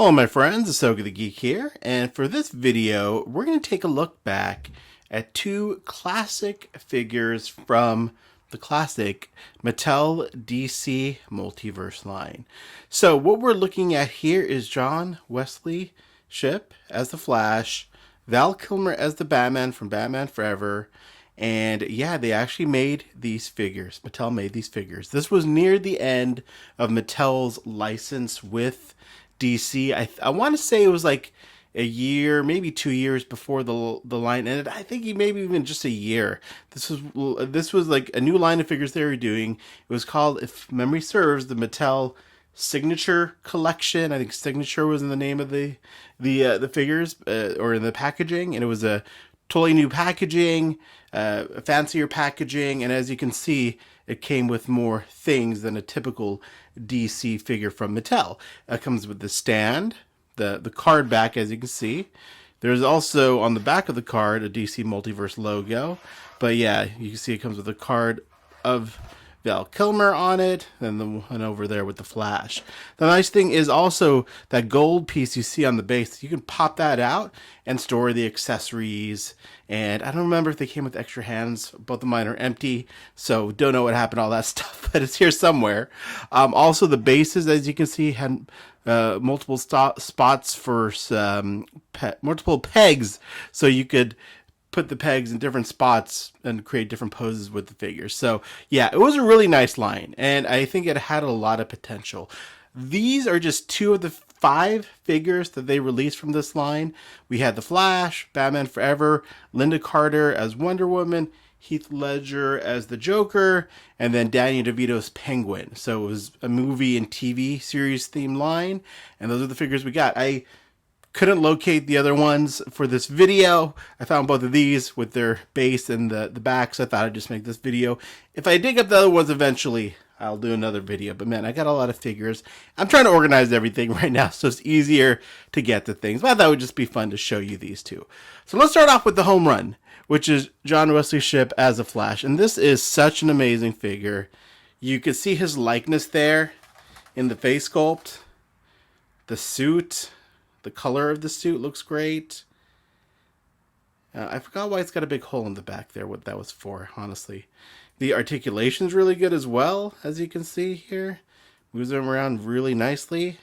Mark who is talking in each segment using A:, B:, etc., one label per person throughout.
A: Hello my friends, Asoka the Geek here, and for this video, we're going to take a look back at two classic figures from the classic Mattel DC Multiverse line. So what we're looking at here is Wesley, Shipp as the Flash, Val Kilmer as the Batman from Batman Forever, and yeah, they actually made these figures. Mattel made these figures. This was near the end of Mattel's license with DC. I want to say it was like a year, maybe 2 years before the line ended. I think maybe even just a year. This was like a new line of figures they were doing. It was called, if memory serves, the Mattel Signature Collection. I think Signature was in the name of the figures or in the packaging, and it was a totally new packaging, fancier packaging, and as you can see, it came with more things than a typical DC figure from Mattel. It comes with the stand, the card back, as you can see. There's also on the back of the card a DC Multiverse logo, but yeah, you can see it comes with a card of Val Kilmer on it, and the one over there with the Flash. The nice thing is also that gold piece you see on the base, you can pop that out and store the accessories. And I don't remember if they came with extra hands. Both of mine are empty, so don't know what happened to all that stuff, but it's here somewhere. Also, the bases, as you can see, had multiple spots for multiple pegs, so you could put the pegs in different spots and create different poses with the figures. So yeah, it was a really nice line, and I think it had a lot of potential. These are just two of the 5 figures that they released from this line. We had the Flash, Batman Forever, Linda Carter as Wonder Woman, Heath Ledger as the Joker, and then Danny DeVito's Penguin. So it was a movie and TV series themed line, and those are the figures we got. I couldn't locate the other ones for this video. I found both of these with their base and the back, so I thought I'd just make this video. If I dig up the other ones eventually, I'll do another video. But man, I got a lot of figures. I'm trying to organize everything right now, so it's easier to get to things. But I thought it would just be fun to show you these two. So let's start off with the home run, which is Wesley Shipp as a Flash. And this is such an amazing figure. You can see his likeness there in the face sculpt. The suit, the color of the suit looks great. I forgot why it's got a big hole in the back there, what that was for, honestly. The articulation's really good as well, as you can see here. Moves them around really nicely.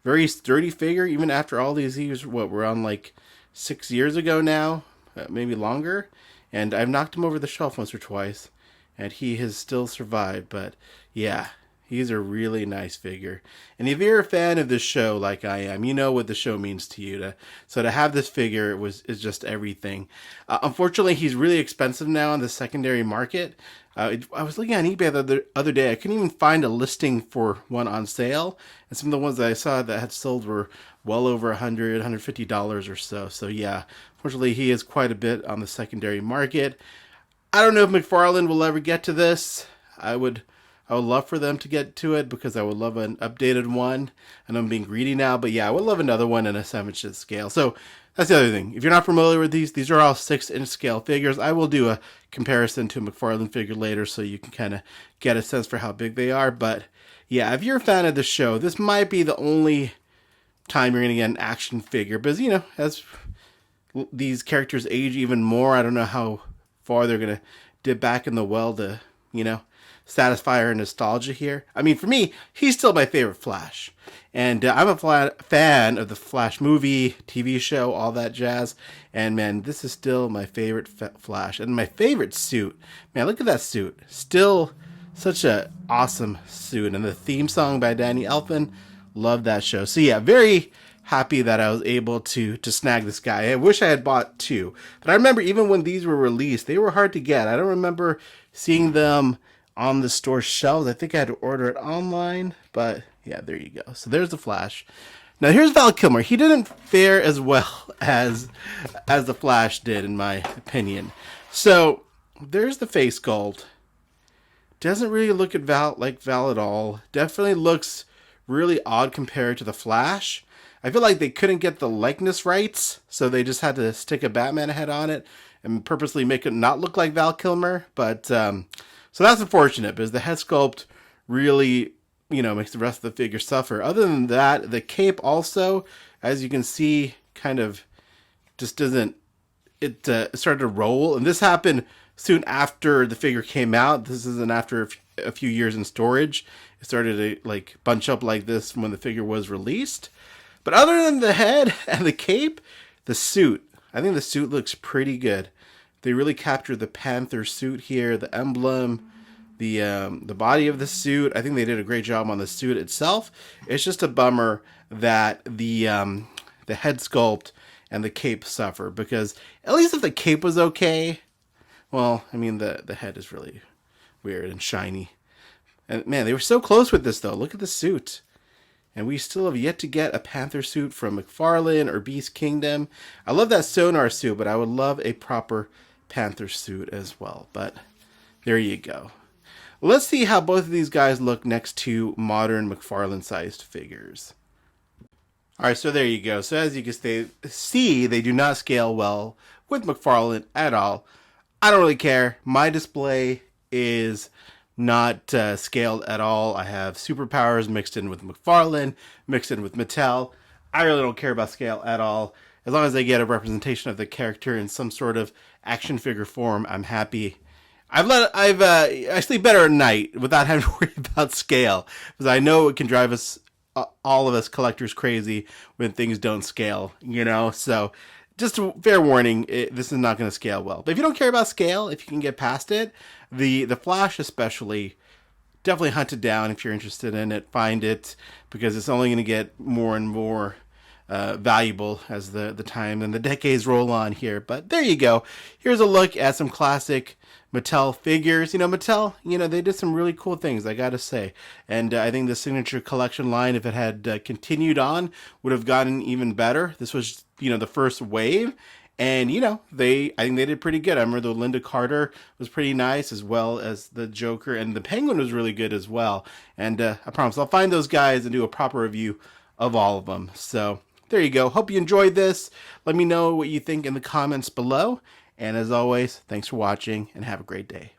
A: Very sturdy figure, even after all these years. What, we're on like 6 years ago now, maybe longer. And I've knocked him over the shelf once or twice, and he has still survived. But yeah, he's a really nice figure. And if you're a fan of this show like I am, you know what the show means to you. So to have this figure is just everything. Unfortunately, he's really expensive now on the secondary market. I was looking on eBay the other day. I couldn't even find a listing for one on sale. And some of the ones that I saw that had sold were well over $100, $150 or so. So yeah, unfortunately, he is quite a bit on the secondary market. I don't know if McFarlane will ever get to this. I would love for them to get to it because I would love an updated one. And I'm being greedy now, but yeah, I would love another one in a 7-inch scale. So that's the other thing. If you're not familiar with these are all 6-inch scale figures. I will do a comparison to a McFarlane figure later so you can kind of get a sense for how big they are. But yeah, if you're a fan of the show, this might be the only time you're going to get an action figure. Because, you know, as these characters age even more, I don't know how far they're going to dip back in the well to, you know, satisfy our nostalgia here. I mean, for me, he's still my favorite Flash. And I'm a fan of the Flash movie, TV show, all that jazz. And man, this is still my favorite Flash. And my favorite suit. Man, look at that suit. Still such an awesome suit. And the theme song by Danny Elfman, love that show. So yeah, very happy that I was able to snag this guy. I wish I had bought 2. But I remember even when these were released, they were hard to get. I don't remember seeing them on the store shelves. I think I had to order it online, but yeah, there you go. So there's the Flash. Now here's Val Kilmer. He didn't fare as well as the Flash did, in my opinion. So there's the face sculpt. Doesn't really look at like Val at all. Definitely looks really odd compared to the Flash. I feel like they couldn't get the likeness rights, so they just had to stick a Batman head on it and purposely make it not look like Val Kilmer. But so that's unfortunate because the head sculpt really makes the rest of the figure suffer. Other than that, the cape also, as you can see, kind of just doesn't, it started to roll. And this happened soon after the figure came out. This isn't after a few years in storage. It started to like bunch up like this when the figure was released. But other than the head and the cape, the suit, I think the suit looks pretty good. They really captured the Panther suit here, the emblem, the body of the suit. I think they did a great job on the suit itself. It's just a bummer that the head sculpt and the cape suffer, because at least if the cape was okay, well, I mean, the head is really weird and shiny. And man, they were so close with this though. Look at the suit. And we still have yet to get a Panther suit from McFarlane or Beast Kingdom. I love that Sonar suit, but I would love a proper Panther suit as well. But there you go. Let's see how both of these guys look next to modern McFarlane-sized figures. Alright, so there you go. So as you can see, they do not scale well with McFarlane at all. I don't really care. My display is not scaled at all. I have superpowers mixed in with McFarlane, mixed in with Mattel. I really don't care about scale at all. As long as I get a representation of the character in some sort of action figure form, I'm happy. I sleep better at night without having to worry about scale, because I know it can drive us, all of us collectors, crazy when things don't scale, So just a fair warning, this is not going to scale well. But if you don't care about scale, if you can get past it, the Flash especially, definitely hunt it down if you're interested in it. Find it, because it's only going to get more and more valuable as the time and the decades roll on here. But there you go. Here's a look at some classic Mattel figures. Mattel, they did some really cool things, I gotta say. And I think the Signature Collection line, if it had continued on, would have gotten even better. This was, the first wave. And, I think they did pretty good. I remember the Linda Carter was pretty nice, as well as the Joker. And the Penguin was really good as well. And I promise I'll find those guys and do a proper review of all of them. So there you go. Hope you enjoyed this. Let me know what you think in the comments below. And as always, thanks for watching and have a great day.